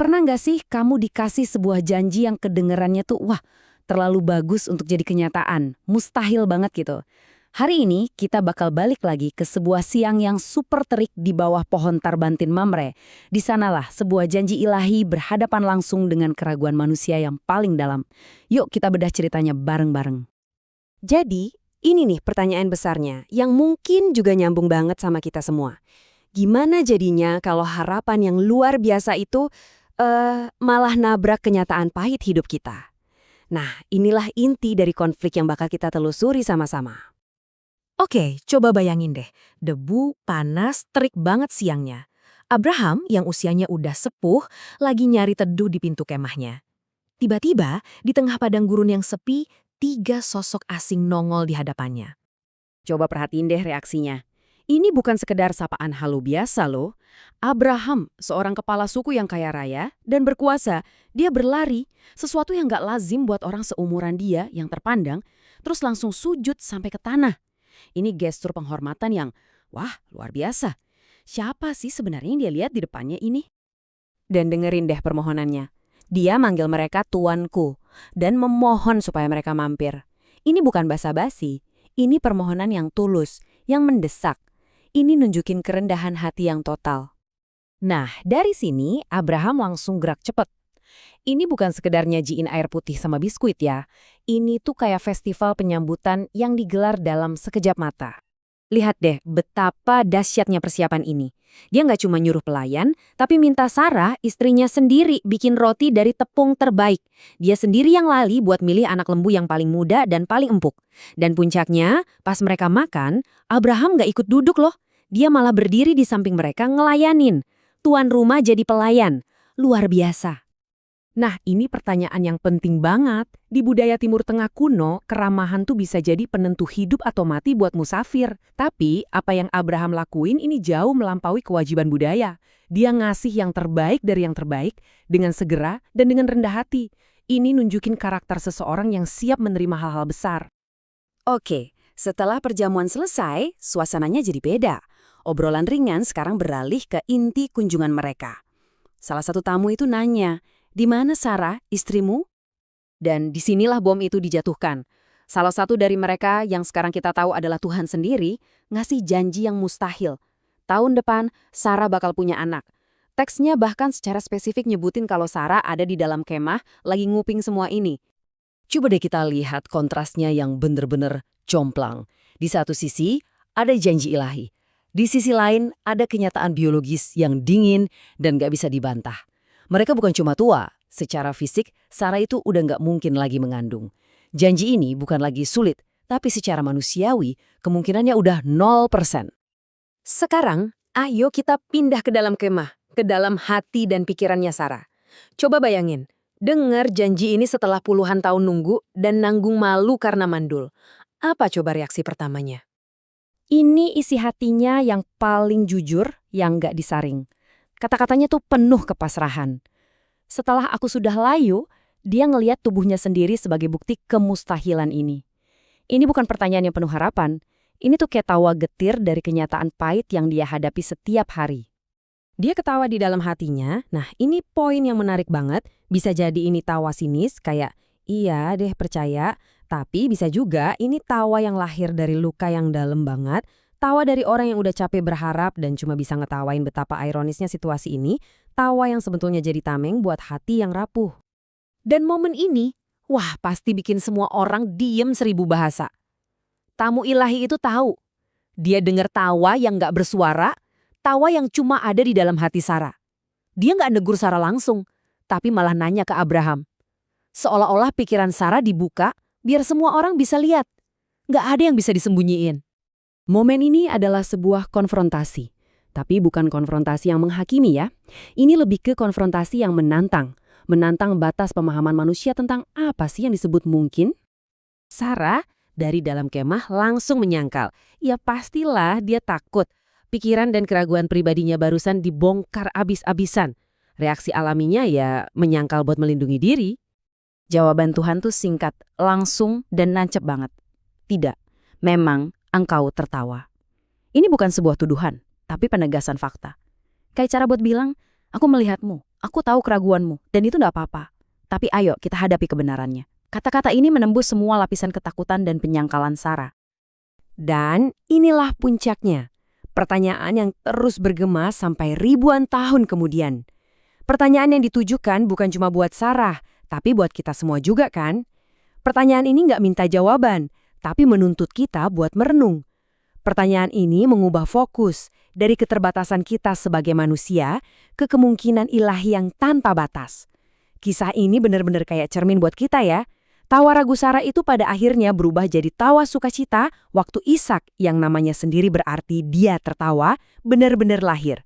Pernah nggak sih kamu dikasih sebuah janji yang kedengerannya tuh, wah, terlalu bagus untuk jadi kenyataan, mustahil banget gitu. Hari ini kita bakal balik lagi ke sebuah siang yang super terik di bawah pohon Tarbantin Mamre. Di sanalah sebuah janji ilahi berhadapan langsung dengan keraguan manusia yang paling dalam. Yuk kita bedah ceritanya bareng-bareng. Jadi, ini nih pertanyaan besarnya, yang mungkin juga nyambung banget sama kita semua. Gimana jadinya kalau harapan yang luar biasa itu malah nabrak kenyataan pahit hidup kita? Nah, inilah inti dari konflik yang bakal kita telusuri sama-sama. Oke, coba bayangin deh. Debu, panas, terik banget siangnya. Abraham yang usianya udah sepuh lagi nyari teduh di pintu kemahnya. Tiba-tiba, di tengah padang gurun yang sepi, 3 sosok asing nongol di hadapannya. Coba perhatiin deh reaksinya. Ini bukan sekedar sapaan halo biasa loh. Abraham, seorang kepala suku yang kaya raya dan berkuasa, dia berlari, sesuatu yang gak lazim buat orang seumuran dia yang terpandang, terus langsung sujud sampai ke tanah. Ini gestur penghormatan yang, wah, luar biasa. Siapa sih sebenarnya yang dia lihat di depannya ini? Dan dengerin deh permohonannya. Dia manggil mereka tuanku dan memohon supaya mereka mampir. Ini bukan basa-basi, ini permohonan yang tulus, yang mendesak. Ini nunjukin kerendahan hati yang total. Nah, dari sini Abraham langsung gerak cepet. Ini bukan sekedar nyajiin air putih sama biskuit ya. Ini tuh kayak festival penyambutan yang digelar dalam sekejap mata. Lihat deh betapa dahsyatnya persiapan ini. Dia nggak cuma nyuruh pelayan, tapi minta Sarah, istrinya sendiri, bikin roti dari tepung terbaik. Dia sendiri yang lali buat milih anak lembu yang paling muda dan paling empuk. Dan puncaknya, pas mereka makan, Abraham nggak ikut duduk loh. Dia malah berdiri di samping mereka ngelayanin. Tuan rumah jadi pelayan. Luar biasa. Nah, ini pertanyaan yang penting banget. Di budaya Timur Tengah kuno, keramahan tuh bisa jadi penentu hidup atau mati buat musafir. Tapi, apa yang Abraham lakuin ini jauh melampaui kewajiban budaya. Dia ngasih yang terbaik dari yang terbaik, dengan segera dan dengan rendah hati. Ini nunjukin karakter seseorang yang siap menerima hal-hal besar. Oke, setelah perjamuan selesai, suasananya jadi beda. Obrolan ringan sekarang beralih ke inti kunjungan mereka. Salah satu tamu itu nanya, "Di mana Sarah, istrimu?" Dan disinilah bom itu dijatuhkan. Salah satu dari mereka yang sekarang kita tahu adalah Tuhan sendiri, ngasih janji yang mustahil. Tahun depan, Sarah bakal punya anak. Teksnya bahkan secara spesifik nyebutin kalau Sarah ada di dalam kemah, lagi nguping semua ini. Coba deh kita lihat kontrasnya yang bener-bener jomplang. Di satu sisi, ada janji ilahi. Di sisi lain, ada kenyataan biologis yang dingin dan gak bisa dibantah. Mereka bukan cuma tua, secara fisik, Sarah itu udah gak mungkin lagi mengandung. Janji ini bukan lagi sulit, tapi secara manusiawi, kemungkinannya udah 0%. Sekarang, ayo kita pindah ke dalam kemah, ke dalam hati dan pikirannya Sarah. Coba bayangin, dengar janji ini setelah puluhan tahun nunggu dan nanggung malu karena mandul. Apa coba reaksi pertamanya? Ini isi hatinya yang paling jujur, yang gak disaring. Kata-katanya tuh penuh kepasrahan. Setelah aku sudah layu, dia ngeliat tubuhnya sendiri sebagai bukti kemustahilan ini. Ini bukan pertanyaan yang penuh harapan. Ini tuh kayak tawa getir dari kenyataan pahit yang dia hadapi setiap hari. Dia ketawa di dalam hatinya. Nah, ini poin yang menarik banget. Bisa jadi ini tawa sinis, kayak, iya deh percaya. Tapi bisa juga ini tawa yang lahir dari luka yang dalam banget. Tawa dari orang yang udah capek berharap dan cuma bisa ngetawain betapa ironisnya situasi ini. Tawa yang sebetulnya jadi tameng buat hati yang rapuh. Dan momen ini, wah pasti bikin semua orang diem 1000 bahasa. Tamu ilahi itu tahu. Dia dengar tawa yang gak bersuara, tawa yang cuma ada di dalam hati Sarah. Dia gak negur Sarah langsung, tapi malah nanya ke Abraham. Seolah-olah pikiran Sarah dibuka, biar semua orang bisa lihat. Gak ada yang bisa disembunyiin. Momen ini adalah sebuah konfrontasi. Tapi bukan konfrontasi yang menghakimi ya. Ini lebih ke konfrontasi yang menantang. Menantang batas pemahaman manusia tentang apa sih yang disebut mungkin. Sarah dari dalam kemah langsung menyangkal. Ya pastilah dia takut. Pikiran dan keraguan pribadinya barusan dibongkar abis-abisan. Reaksi alaminya ya menyangkal buat melindungi diri. Jawaban Tuhan tuh singkat, langsung, dan nancep banget. Tidak, memang engkau tertawa. Ini bukan sebuah tuduhan, tapi penegasan fakta. Kayak cara buat bilang, aku melihatmu, aku tahu keraguanmu, dan itu nggak apa-apa. Tapi ayo kita hadapi kebenarannya. Kata-kata ini menembus semua lapisan ketakutan dan penyangkalan Sarah. Dan inilah puncaknya. Pertanyaan yang terus bergema sampai ribuan tahun kemudian. Pertanyaan yang ditujukan bukan cuma buat Sarah, tapi buat kita semua juga kan? Pertanyaan ini nggak minta jawaban, tapi menuntut kita buat merenung. Pertanyaan ini mengubah fokus dari keterbatasan kita sebagai manusia ke kemungkinan ilahi yang tanpa batas. Kisah ini benar-benar kayak cermin buat kita ya. Tawa ragu Sarah itu pada akhirnya berubah jadi tawa sukacita waktu Ishak yang namanya sendiri berarti dia tertawa benar-benar lahir.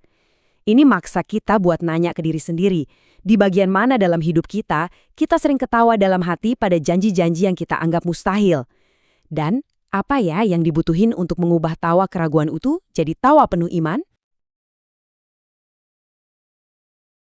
Ini maksa kita buat nanya ke diri sendiri, di bagian mana dalam hidup kita sering ketawa dalam hati pada janji-janji yang kita anggap mustahil. Dan apa ya yang dibutuhin untuk mengubah tawa keraguan itu jadi tawa penuh iman?